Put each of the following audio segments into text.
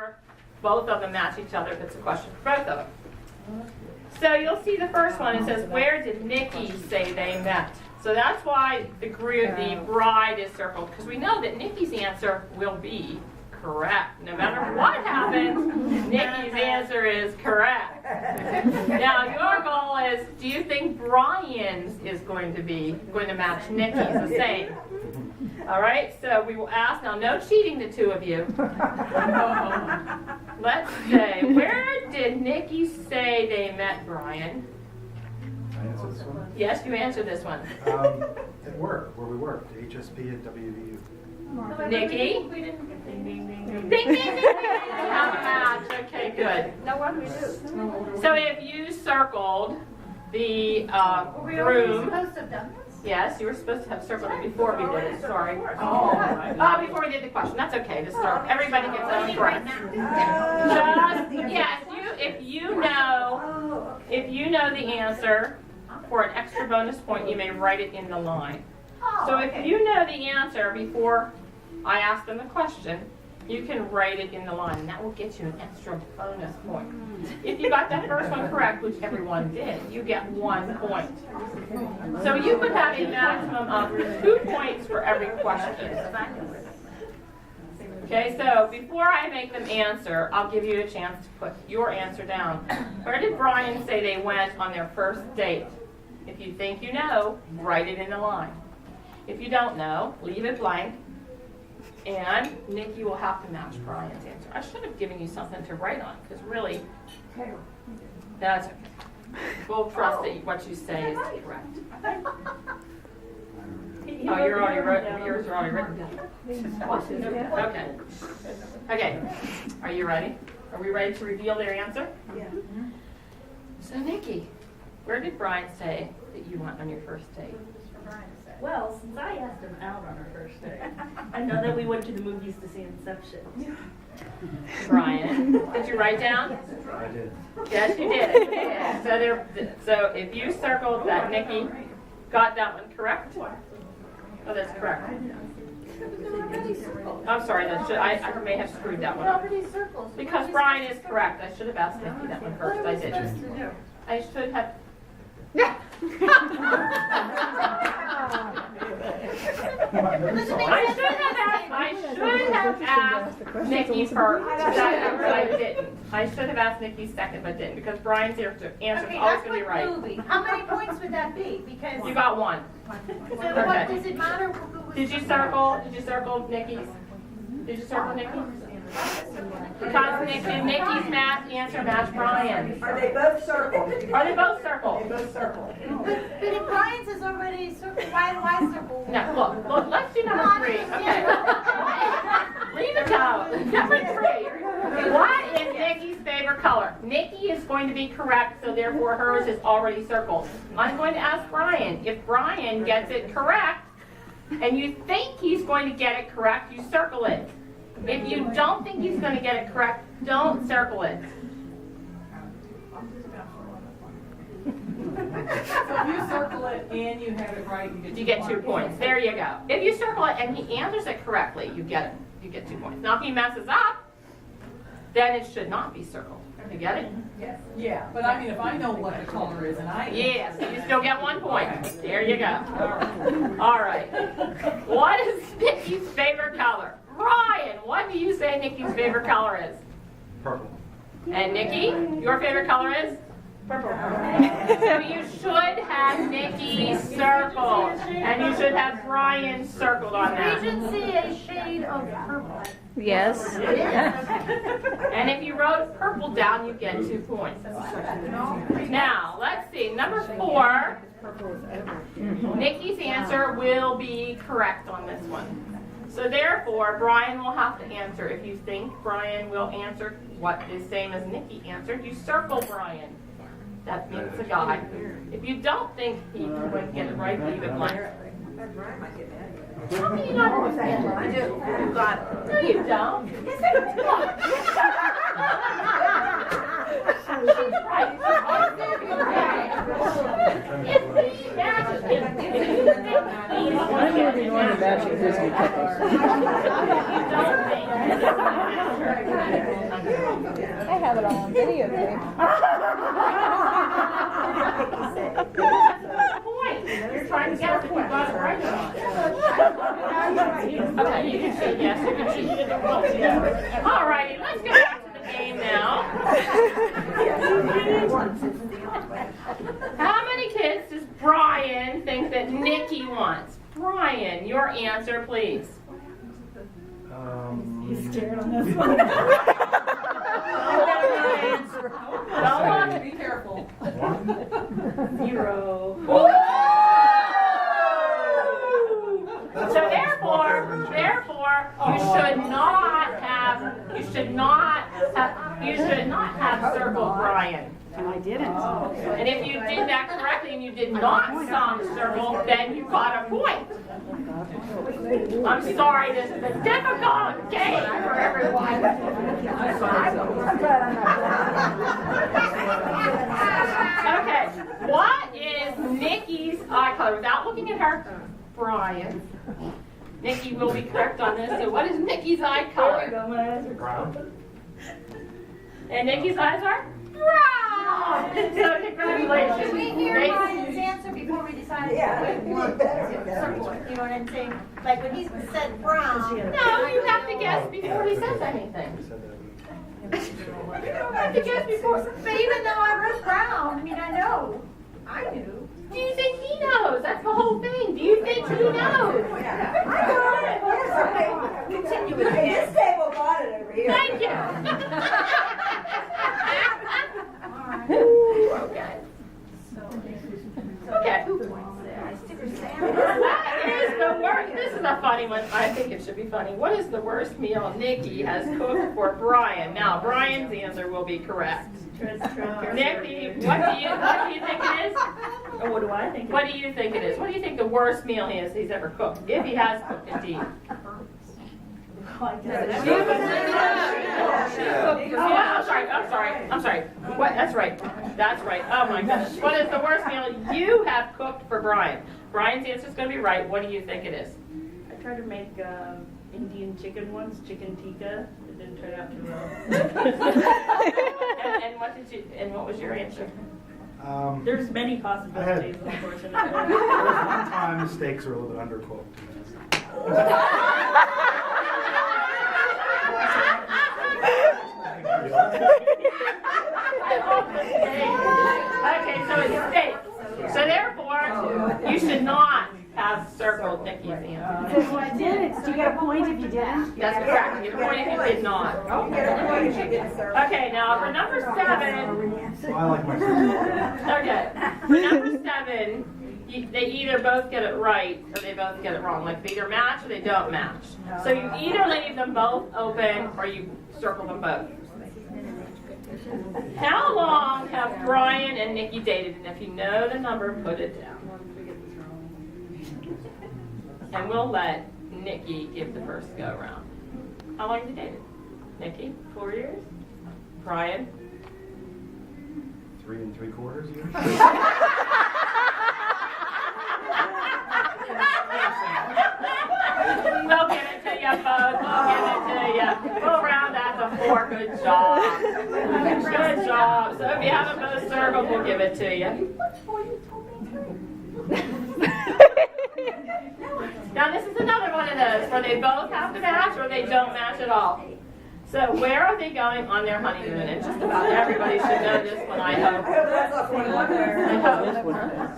However, both of them match each other if it's a question for both of them. So you'll see the first one, it says, where did Nikki say they met? So that's why the bride is circled, because we know that Nikki's answer will be correct. No matter what happens, Nikki's answer is correct. Now your goal is, do you think Brian's is going to match Nikki's the same? All right, so we will ask, now no cheating the two of you. Let's say, where did Nikki say they met Brian? I answer this one? Yes, you answered this one. At work, where we worked, HSP and WVU. Nikki? We didn't get Ding, ding, ding, ding. Have a match. Okay, good. No one we do. So if you circled the Were we already room, supposed to have done this? yes, you were supposed to have circled it before we did it. Sorry. Before we did the question. That's okay. Just start. Everybody gets it correct. Just yes. If you know the answer, for an extra bonus point, you may write it in the line. So if you know the answer before I ask them the question, you can write it in the line, and that will get you an extra bonus point. If you got that first one correct, which everyone did, you get 1 point. So you could have a maximum of 2 points for every question. Okay, so before I make them answer, I'll give you a chance to put your answer down. Where did Brian say they went on their first date? If you think you know, write it in the line. If you don't know, leave it blank. And Nikki will have to match Brian's answer. I should have given you something to write on, because really, that's okay. We'll trust that what you say is correct. Oh, yours are already written down. Okay. Okay. Are you ready? Are we ready to reveal their answer? Yeah. So Nikki, where did Brian say that you went on your first date? Well, since I asked him out on our first date, I know that we went to the movies to see Inception. Brian, did you write down? I did. Yes, you did. So if you circled that Nikki got that one correct? Oh, that's correct. I'm sorry, I may have screwed that one up. Because Brian is correct. I should have asked Nikki that one first. I didn't. I should have. I should have asked Nikki first. I didn't. I should have asked Nikki second, but didn't, because Brian's answer is always going to be right. Movie. How many points would that be? Because You got 1. so what does it matter? Who was Did you circle Nikki's? Did you circle Nikki's? Because Nikki's answer matched Brian's. Are they both circled? Are they both circled? Both circled. But if Brian's is already circled, why do I circle? No, look, let's do number 3. Okay. Leave it out. Number 3. What is Nikki's favorite color? Nikki is going to be correct, so therefore hers is already circled. I'm going to ask Brian. If Brian gets it correct, and you think he's going to get it correct, you circle it. If you don't think he's going to get it correct, don't circle it. So if you circle it and you have it right, You get 2 points. There you go. If you circle it and he answers it correctly, you get it. You get 2 points. Now if he messes up, then it should not be circled. You get it? Yes. Yeah, but I mean, if I know what the color is and I... Yes, you still get 1 point. There you go. All right. What is Nikki's favorite color? Ryan, what do you say Nikki's favorite color is? Purple. And Nikki, your favorite color is? Purple. So you should have Nikki circled, and you should have Brian circled on that. Regency a shade of purple. Yes. And if you wrote purple down, you get 2 points. Now, let's see. Number 4, Nikki's answer will be correct on this one. So therefore, Brian will have to answer. If you think Brian will answer what is same as Nikki answered, you circle Brian. That means a guy. If you don't think he would get it right, leave it blank. Brian might get mad. How can you not understand? I do. You got it. No, you don't. Yes, I do. She's right. If he matches, I'm moving on to matching Disney couples. I have it all on videotape. Point. You're trying to guess if you got it right or not. Okay, you can say yes, you can say you didn't want to. All righty, let's go back to the game now. How many kids does Brian think that Nikki wants? Brian, your answer, please. He's scared on this one. Be careful. 0. So therefore, you should not have circled Brian. I didn't. And if you did that correctly and you did not circle, then you got a point. I'm sorry, this is a difficult game for everyone. Okay, what is Nikki's eye color? Without looking at her, Brian. Nikki will be correct on this. So what is Nikki's eye color? Brown. And Nikki's eyes are brown. So congratulations. Can we hear Great. Brian's answer before we decide? Yeah, what we want to circle it? You know what I'm saying? Like when he said brown. No, you have to guess before he says anything. We said that. You don't have to guess before. But even though I wrote brown, I mean, I know. I knew. Do you think he knows? That's the whole thing. Do you think he knows? I got it. Yes, okay. Continue with it. This table got it over here. Thank you. Okay. Okay. That is the worst. This is a funny one. I think it should be funny. What is the worst meal Nikki has cooked for Brian? Now, Brian's answer will be correct. Nikki, what do you think it is? Or what do I think? What do you think it is? What do you think the worst meal he's ever cooked? If he has cooked, indeed. I'm sorry. What? That's right. Oh my goodness. What is the worst meal you have cooked for Brian? Brian's answer is going to be right. What do you think it is? I tried to make Indian chicken once, chicken tikka. It didn't turn out too well. And what was your answer? There's many possibilities, There unfortunately. was one time the steaks were a little bit undercooked. Okay, so it's steak. So therefore, you should not have circled Nikki's answer. If you didn't, do you get a point if you didn't? That's correct. You get a point if you did not. Okay, now for number 7. Well, I like my steaks. Okay, for number 7, they either both get it right or they both get it wrong. Like they either match or they don't match. So you either leave them both open or you circle them both. How long have Brian and Nikki dated? And if you know the number, put it down. And we'll let Nikki give the first go around. How long have you dated? Nikki? 4 years? Brian? 3 3/4 years. We'll give it to you, folks. We'll give it to you. We'll round that to 4. Good job. Good job. So if you haven't both circled, we'll give it to you. Now this is another one of those where they both have to match or they don't match at all. So where are they going on their honeymoon? And just about everybody should know this one, I hope. I hope.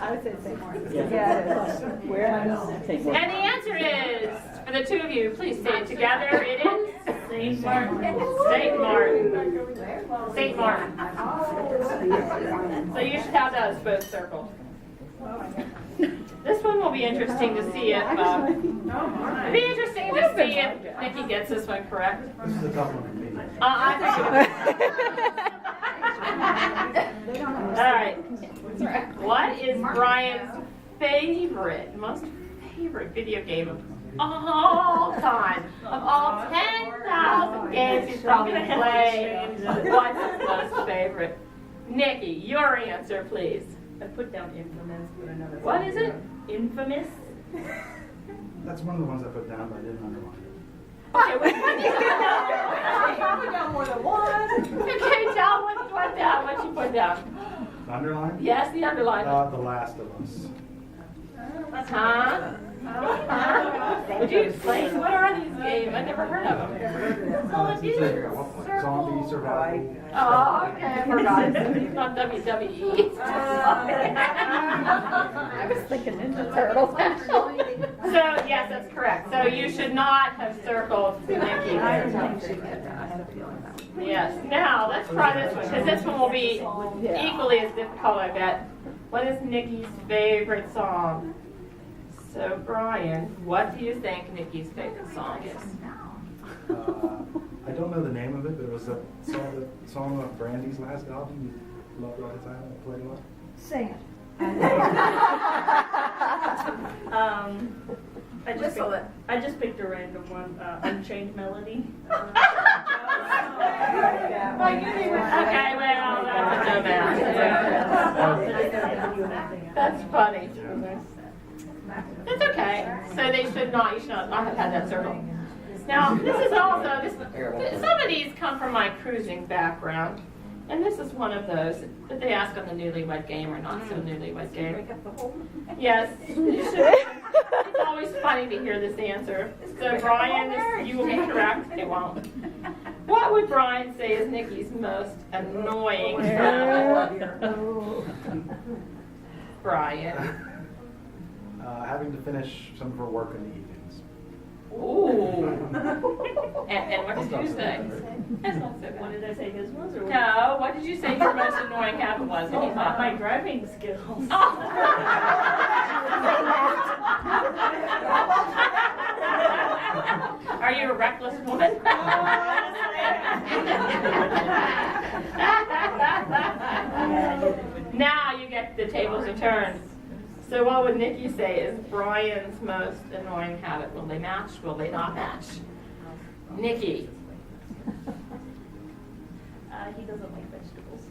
I would say St. Martin. Yeah, it is. Where? And the answer is, for the two of you, please say it together. It is St. Martin. St. Martin. St. Martin. So you should have those both circled. This one will be interesting to see if, it'll be interesting to see if Nikki gets this one correct. This is a tough one for me. All right. What is Brian's most favorite video game of all time? Of all 10,000 games he's probably played, what's his most favorite? Nikki, your answer, please. I put down Infamous, but another. What is it? Infamous? That's one of the ones I put down, but I didn't underline it. Okay, wait. Probably got more than one. Okay, John, what down? What you put down? Underline? Yes, the underline. The Last of Us. Huh? Would you explain what are these games? I've never heard of them. It's like at one point, zombie survival. Oh, okay, I forgot. It's not WWE. I was thinking Ninja Turtles, actually. So, yes, that's correct. So you should not have circled Nikki. Yes. Now, let's try this one, because this one will be equally as difficult, I bet. What is Nikki's favorite song? So, Brian, what do you think Nikki's favorite song is? I don't know the name of it, but it was the song on Brandy's last album. You loved all the time and played a lot. Sing it. I just picked a random one, Unchained Melody. Okay, well, that's a dumbass. That's funny. That's okay. So they should not, you should not have had that circle. Now, this is also, some of these come from my cruising background. And this is one of those that they ask on the Newlywed Game or Not So Newlywed Game. Yes, it's always funny to hear this answer. So Brian, you will be correct. It won't. What would Brian say is Nikki's most annoying habit? Brian. Having to finish some of her work in the evenings. Ooh. And what did you say? What did I say, his was? Or No, what did you say your most annoying habit was? Oh, my driving skills. Are you a reckless woman? Now you get the tables are turned. So what would Nikki say is Brian's most annoying habit? Will they match? Will they not match? Nikki. He doesn't like vegetables.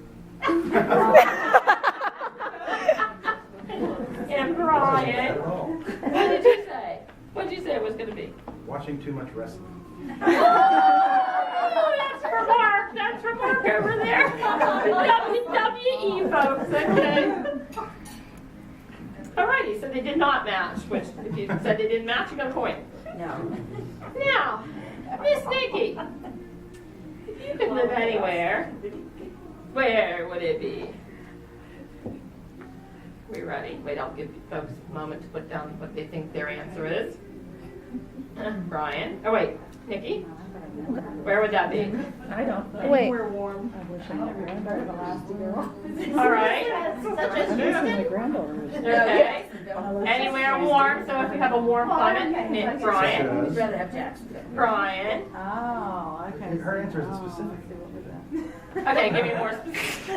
And Brian. What did you say? What did you say it was going to be? Watching too much wrestling. Oh, that's for Mark. That's for Mark over there. WWE folks, okay. Alrighty, so they did not match, which if you said they didn't match, you got a point. No. Now, Miss Nikki, if you could live anywhere, where would it be? We ready? Wait, I'll give you folks a moment to put down what they think their answer is. Brian. Oh wait, Nikki. Where would that be? I don't know. Wait. We're warm. I wish I never remember the last girl. All right. Such as My Houston? granddaughter was Okay. Anywhere warm. So if you have a warm climate, Nick, Brian. We'd rather have Jackson. Brian. Oh, okay. Her answer is specific. Okay, give me more specific.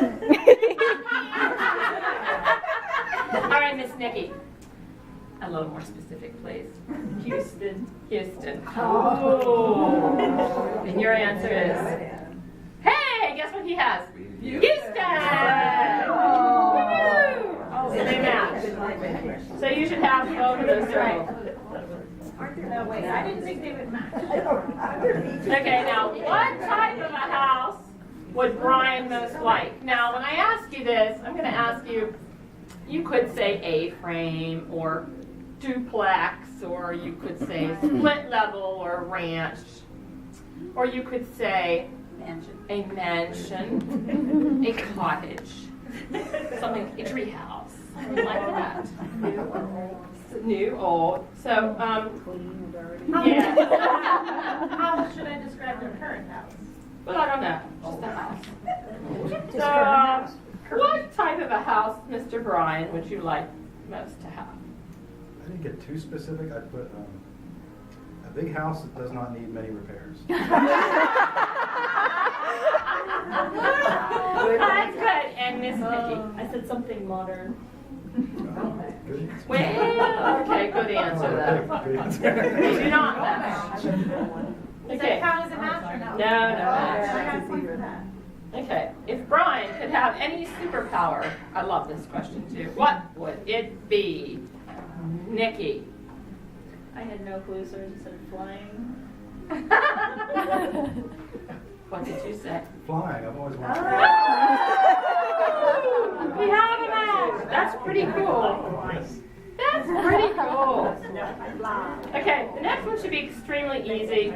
All right, Miss Nikki. A little more specific, please. Houston. Houston. Oh. And your answer is? Hey, guess what he has? Houston! Woo-hoo! So they match. So you should have both of those circled. No, wait, I didn't think they would match. Okay, now what type of a house would Brian most like? Now, when I ask you this, I'm going to ask you, you could say A-frame or duplex, or you could say split level or ranch, or you could say a mansion, a cottage, something, a tree house, something like that. New, old. So, yeah. How should I describe their current house? Well, I don't know. Just a house. So, what type of a house, Mr. Brian, would you like most to have? I didn't get too specific. I put a big house that does not need many repairs. That's good. And Miss Nikki? I said something modern. Good. Well, okay, good answer though. Good answer. They do not match. Does Okay. that count as a match or no? No, no match. I got a point for that. Okay. If Brian could have any superpower, I love this question too. What would it be? Nikki. I had no clue, so I just said flying. What did you say? Flying, I've always wanted to. We have a match. That's pretty cool. That's pretty cool. Okay, the next one should be extremely easy,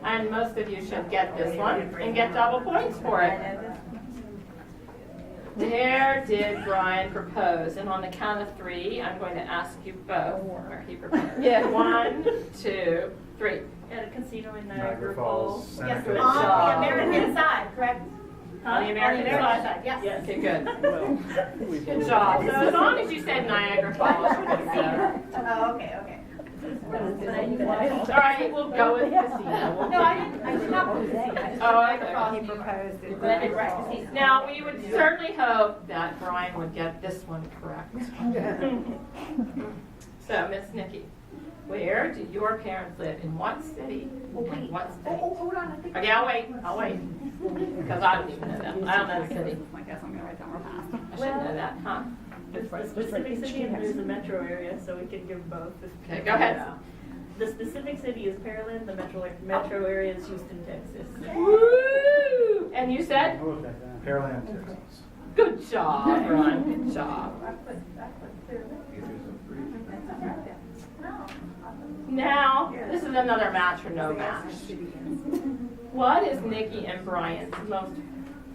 and most of you should get this one and get double points for it. Where did Brian propose? And on the count of 3, I'm going to ask you both where he proposed. Yeah. 1, 2, 3. At a casino in Niagara Niagara Falls, Falls. Yes, Good on the job. American side, correct? On the American side? Yes. Yes. Okay, good. Good job. So as long as you said Niagara Falls, we'll be good. Oh, okay, okay. All right, we'll go with casino. No, I did not propose it. Oh, okay. He proposed it. Right. Now, we would certainly hope that Brian would get this one correct. So, Miss Nikki, where do your parents live? In what city? And what state? Hold on, I think. Okay, I'll wait. Because I don't even know that. I don't know the city. I guess I'm gonna write down real fast. I should know that, huh? The specific city and there's the metro area, so we can give both. Okay, go ahead. The specific city is Pearland, the metro area is Houston, Texas. Woo! And you said? Pearland, Texas. Good job, Ron. Good job. Now, this is another match or no match. What is Nikki and Brian's most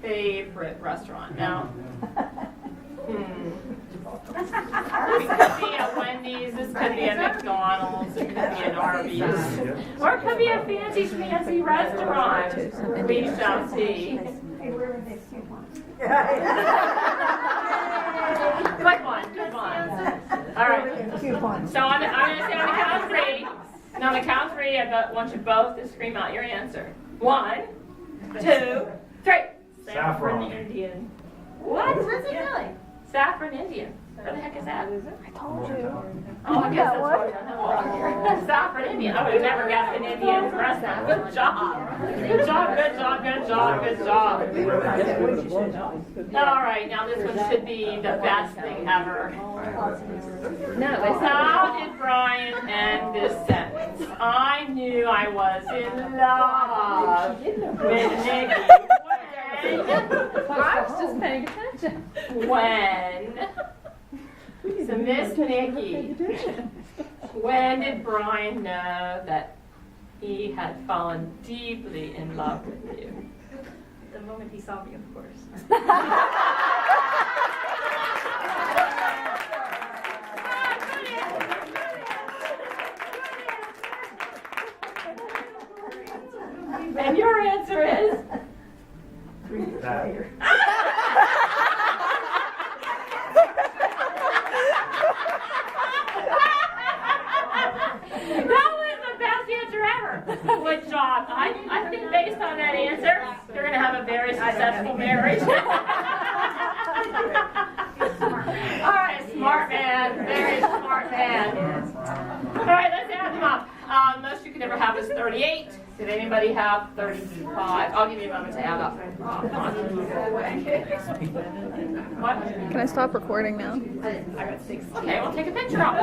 favorite restaurant? Now, this could be a Wendy's, this could be a McDonald's, it could be an Arby's, or it could be a fancy restaurant. We shall see. Good one. All right. So I'm going to say on the count of 3. And on the count of 3, I want you both to scream out your answer. 1, 2, 3. Saffron Indian. What? Where's it really? Saffron Indian. Where the heck is that? I told you. Oh, I guess that's what I know. Saffron Indian. I would have never guessed an Indian restaurant. Good job. Good job. All right, now this one should be the best thing ever. How did Brian end this sentence? I knew I was in love with Nikki. I was just paying attention. When? So Miss Nikki, when did Brian know that he had fallen deeply in love with you? The moment he saw me, of course. And your answer is? That. That was the best answer ever. Good job. I think based on that answer, you're going to have a very successful marriage. All right, smart man. Very smart man. All right, let's add them up. Most you could ever have is 38. Did anybody have 35? I'll give you a moment to add up. What? Can I stop recording now? I got 6. Okay, we'll take a picture of it.